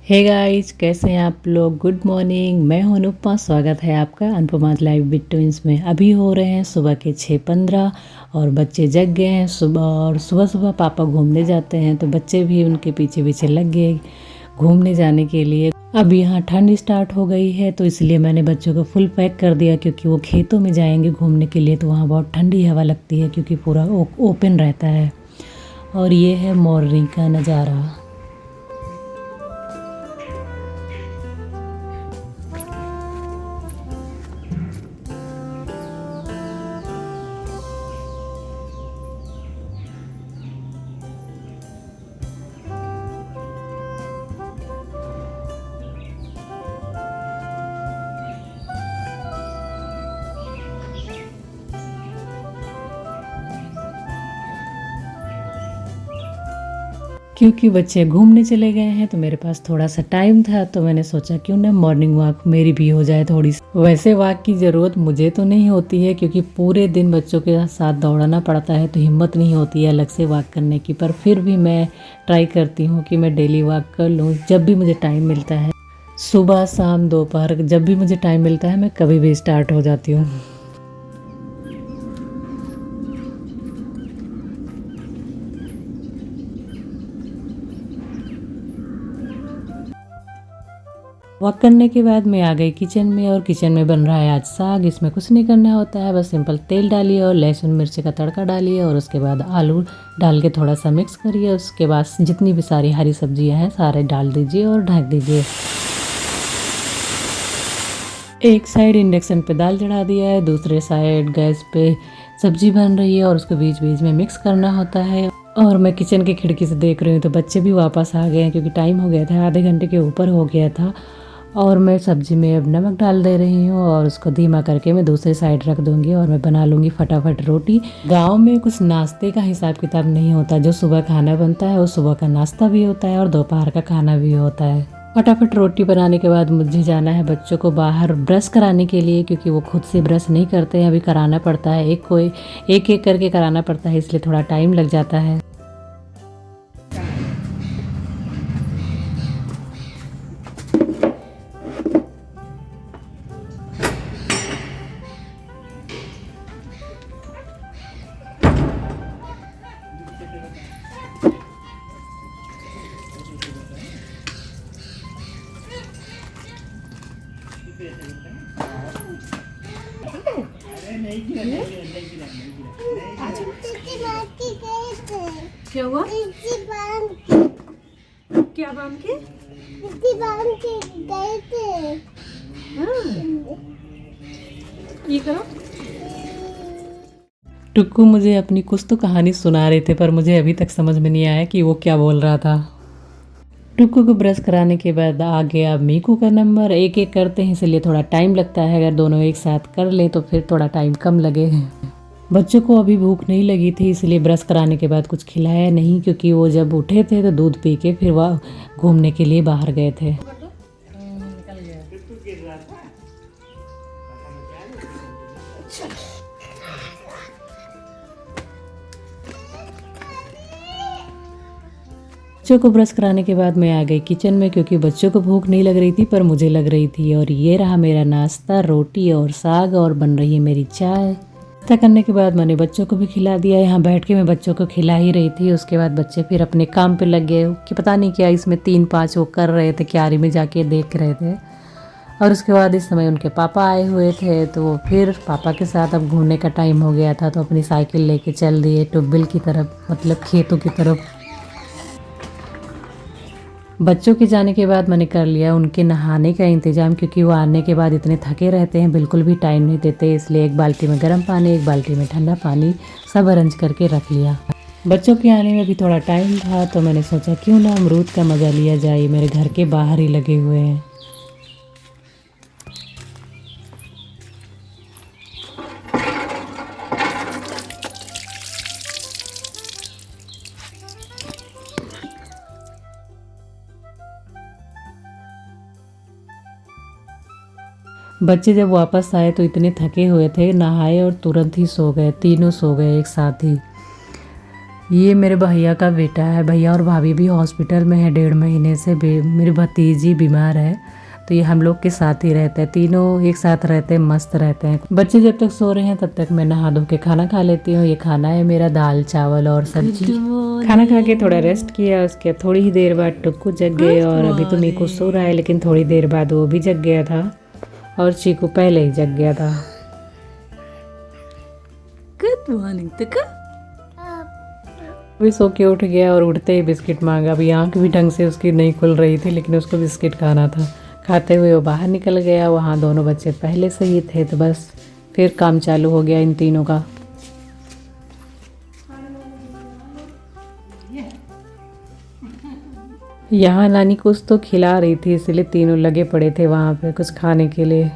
Hey guys, कैसे हैं आप लोग। Good morning. मैं हूं अनुपमा। स्वागत है आपका अनुपमा's लाइव विद ट्विंस में। अभी हो रहे हैं सुबह के 6:15 और बच्चे जग गए हैं सुबह। और सुबह सुबह पापा घूमने जाते हैं तो बच्चे भी उनके पीछे पीछे लग गए घूमने जाने के लिए। अब यहाँ ठंड स्टार्ट हो गई है तो इसलिए मैंने बच्चों को फुल पैक कर दिया, क्योंकि वो खेतों में जाएंगे घूमने के लिए तो वहाँ बहुत ठंडी हवा लगती है, क्योंकि पूरा ओपन रहता है। और ये है मॉर्निंग का नज़ारा। क्योंकि बच्चे घूमने चले गए हैं तो मेरे पास थोड़ा सा टाइम था, तो मैंने सोचा क्यों ना मॉर्निंग वॉक मेरी भी हो जाए थोड़ी सी। वैसे वॉक की ज़रूरत मुझे तो नहीं होती है, क्योंकि पूरे दिन बच्चों के साथ दौड़ना पड़ता है तो हिम्मत नहीं होती है अलग से वॉक करने की। पर फिर भी मैं ट्राई करती हूँ कि मैं डेली वॉक कर लूँ जब भी मुझे टाइम मिलता है। सुबह शाम दोपहर जब भी मुझे टाइम मिलता है मैं कभी भी स्टार्ट हो जाती हूँ। वॉक करने के बाद मैं आ गई किचन में, और किचन में बन रहा है आज साग। इसमें कुछ नहीं करना होता है, बस सिंपल तेल डालिए और लहसुन मिर्ची का तड़का डालिए और उसके बाद आलू डाल के थोड़ा सा मिक्स करिए। उसके बाद जितनी भी सारी हरी सब्जियां हैं सारे डाल दीजिए और ढक दीजिए। एक साइड इंडक्शन पे दाल चढ़ा दिया है, दूसरे साइड गैस पे सब्जी बन रही है और उसको बीच बीच में मिक्स करना होता है। और मैं किचन की खिड़की से देख रही हूँ तो बच्चे भी वापस आ गए हैं, क्योंकि टाइम हो गया था, आधे घंटे के ऊपर हो गया था। और मैं सब्जी में अब नमक डाल दे रही हूँ और उसको धीमा करके मैं दूसरी साइड रख दूँगी और मैं बना लूँगी फटाफट रोटी। गांव में कुछ नाश्ते का हिसाब किताब नहीं होता, जो सुबह खाना बनता है वो सुबह का नाश्ता भी होता है और दोपहर का खाना भी होता है। फटाफट रोटी बनाने के बाद मुझे जाना है बच्चों को बाहर ब्रश कराने के लिए, क्योंकि वो खुद से ब्रश नहीं करते हैं। अभी कराना पड़ता है, एक एक करके कराना पड़ता है, इसलिए थोड़ा टाइम लग जाता है। क्या हुआ? क्या बांध के? गए थे। ये करो। टुक्कू मुझे अपनी कुछ तो कहानी सुना रहे थे, पर मुझे अभी तक समझ में नहीं आया कि वो क्या बोल रहा था। टुक्कू को ब्रश कराने के बाद आ गया मीकू का नंबर। एक एक करते हैं इसलिए थोड़ा टाइम लगता है, अगर दोनों एक साथ कर लें तो फिर थोड़ा टाइम कम लगे। बच्चों को अभी भूख नहीं लगी थी, इसलिए ब्रश कराने के बाद कुछ खिलाया नहीं, क्योंकि वो जब उठे थे तो दूध पी के फिर वह घूमने के लिए बाहर गए थे। बच्चों को ब्रश कराने के बाद मैं आ गई किचन में, क्योंकि बच्चों को भूख नहीं लग रही थी पर मुझे लग रही थी। और ये रहा मेरा नाश्ता, रोटी और साग, और बन रही है मेरी चाय। नाश्ता करने के बाद मैंने बच्चों को भी खिला दिया। यहाँ बैठ के मैं बच्चों को खिला ही रही थी। उसके बाद बच्चे फिर अपने काम पे लग गए, कि पता नहीं क्या इसमें 3-5 वो कर रहे थे, क्यारी में जाके देख रहे थे। और उसके बाद इस समय उनके पापा आए हुए थे, तो वो फिर पापा के साथ अब घूमने का टाइम हो गया था, तो अपनी साइकिल लेके चल दिए ट्यूबवेल की तरफ, मतलब खेतों की तरफ। बच्चों के जाने के बाद मैंने कर लिया उनके नहाने का इंतज़ाम, क्योंकि वो आने के बाद इतने थके रहते हैं, बिल्कुल भी टाइम नहीं देते। इसलिए एक बाल्टी में गर्म पानी, एक बाल्टी में ठंडा पानी सब अरेंज करके रख लिया। बच्चों के आने में भी थोड़ा टाइम था, तो मैंने सोचा क्यों ना अमरूद का मज़ा लिया जाए। मेरे घर के बाहर ही लगे हुए हैं। बच्चे जब वापस आए तो इतने थके हुए थे, नहाए और तुरंत ही सो गए, तीनों सो गए एक साथ ही। ये मेरे भैया का बेटा है। भैया और भाभी भी हॉस्पिटल में है 1.5 महीने से। मेरी भतीजी बीमार है, तो ये हम लोग के साथ ही रहते हैं। तीनों एक साथ रहते हैं, मस्त रहते हैं। बच्चे जब तक सो रहे हैं तब तक मैं नहा धो के खाना खा लेती हूँ। ये खाना है मेरा, दाल चावल और सब्जी। खाना खा के थोड़ा रेस्ट किया, उसके थोड़ी ही देर बाद टुक्कू जग गए और अभी तो मीकू सो रहा है, लेकिन थोड़ी देर बाद वो भी जग गया था और चीकू पहले ही जग गया था। Good morning Tukku. अभी सो के उठ गया और उठते ही बिस्किट मांगा। अभी आंख भी ढंग से उसकी नहीं खुल रही थी, लेकिन उसको बिस्किट खाना था। खाते हुए वो बाहर निकल गया। वहाँ दोनों बच्चे पहले से ही थे, तो बस फिर काम चालू हो गया इन तीनों का। यहाँ नानी कुछ तो खिला रही थी, इसलिए तीनों लगे पड़े थे वहाँ पे कुछ खाने के लिए।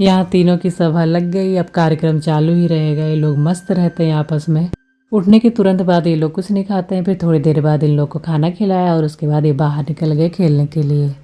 यहाँ तीनों की सभा लग गई। अब कार्यक्रम चालू ही रहेगा। ये लोग मस्त रहते हैं आपस में। उठने के तुरंत बाद ये लोग कुछ नहीं खाते हैं। फिर थोड़ी देर बाद इन लोग को खाना खिलाया और उसके बाद ये बाहर निकल गए खेलने के लिए।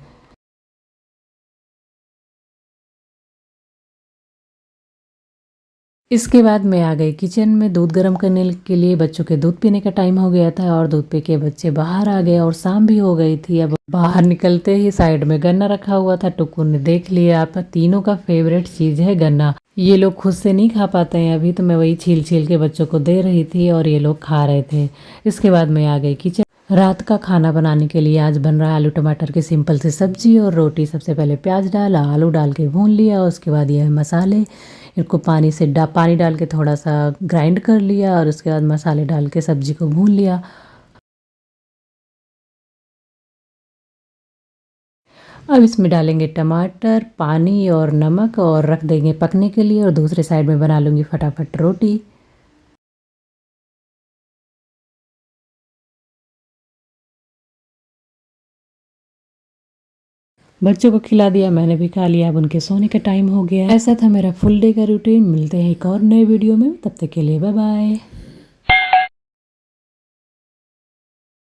इसके बाद मैं आ गई किचन में दूध गर्म करने के लिए। बच्चों के दूध पीने का टाइम हो गया था और दूध पी के बच्चे बाहर आ गए और शाम भी हो गई थी। अब बाहर निकलते ही साइड में गन्ना रखा हुआ था। टुक्कू ने देख लिया। आप तीनों का फेवरेट चीज़ है गन्ना। ये लोग खुद से नहीं खा पाते हैं अभी, तो मैं वही छील छील के बच्चों को दे रही थी और ये लोग खा रहे थे। इसके बाद मैं आ गई किचन। रात का खाना बनाने के लिए आज बन रहा है आलू टमाटर की सिंपल सी सब्जी और रोटी। सबसे पहले प्याज डाला, आलू डाल के भून लिया। उसके बाद यह मसाले, इनको पानी डाल के थोड़ा सा ग्राइंड कर लिया और उसके बाद मसाले डाल के सब्जी को भून लिया। अब इसमें डालेंगे टमाटर, पानी और नमक और रख देंगे पकने के लिए। और दूसरे साइड में बना लूँगी फटाफट रोटी। बच्चों को खिला दिया, मैंने भी खा लिया। अब उनके सोने का टाइम हो गया। ऐसा था मेरा फुल डे का रूटीन। मिलते हैं एक और नए वीडियो में, तब तक के लिए बाय बाय।